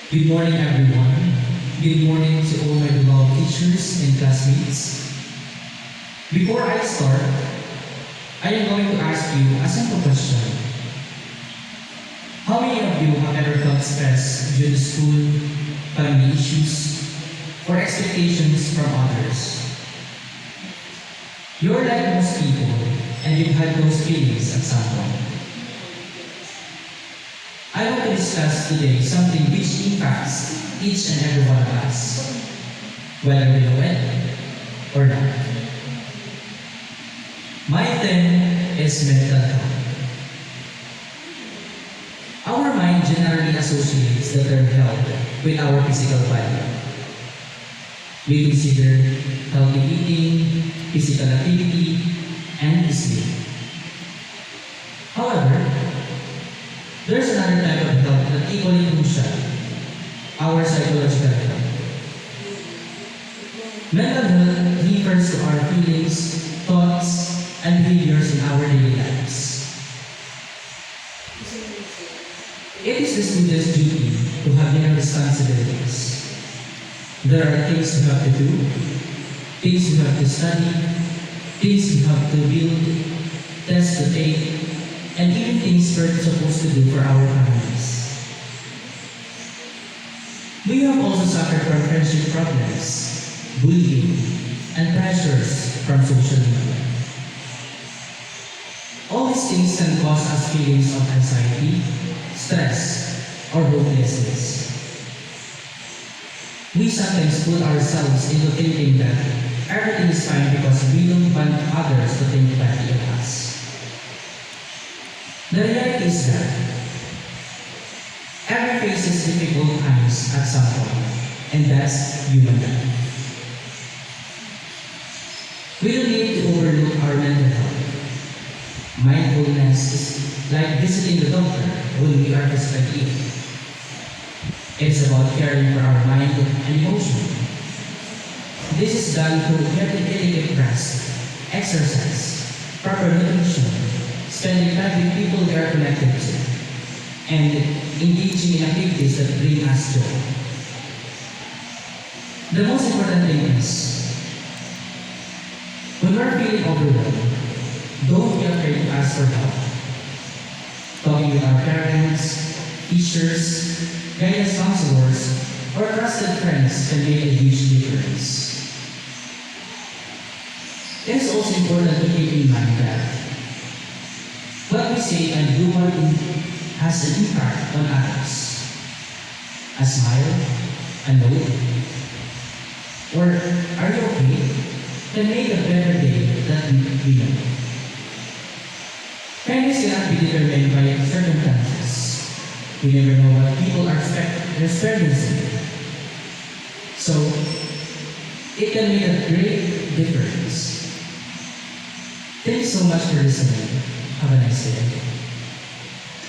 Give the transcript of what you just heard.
Good morning, everyone. Good morning to all my beloved teachers and classmates. Before I start, I am going to ask you a simple question. How many of you have ever felt stress due to school, family issues, or expectations from others? You're like most people, and you've had those feelings at some point. I want to discuss today something which impacts each and every one of us, whether we know it or not. My theme is mental health. Our mind generally associates the term health with our physical body. We consider healthy eating, physical activity, and sleep. However, there's another type of health that equally crucial, our psychological health. Mental health refers to our feelings, thoughts, and behaviors in our daily lives. It is the student's duty to have their responsibilities. There are things you have to do, things you have to study, things you have to build, tests to take, and even things we're supposed to do for our families. We have also suffered from friendship problems, bullying, and pressures from social media. All these things can cause us feelings of anxiety, stress, or hopelessness. We sometimes fool ourselves into thinking that everything is fine because we don't want others to think badly of us. The reality is that every faces difficult times at some point, and that's human life. We don't need to overlook our mental health. Mindfulness is like visiting the doctor when we are physically ill. It's about caring for our mind and emotion. This is done through getting adequate rest, exercise, proper nutrition, spending time with people we are connected to, and engaging in activities that bring us joy. The most important thing is, when we're feeling overwhelmed, don't be afraid to ask for help. Talking with our parents, teachers, guidance counselors, or trusted friends can make a huge difference. It is also important to keep in mind that what we say and do has an impact on others. A smile, a note, or are you okay can make a better day than we know. Kindness cannot be determined by circumstances. We never know what people are experiencing. So, it can make a great difference. Thanks so much for listening. Have a nice day.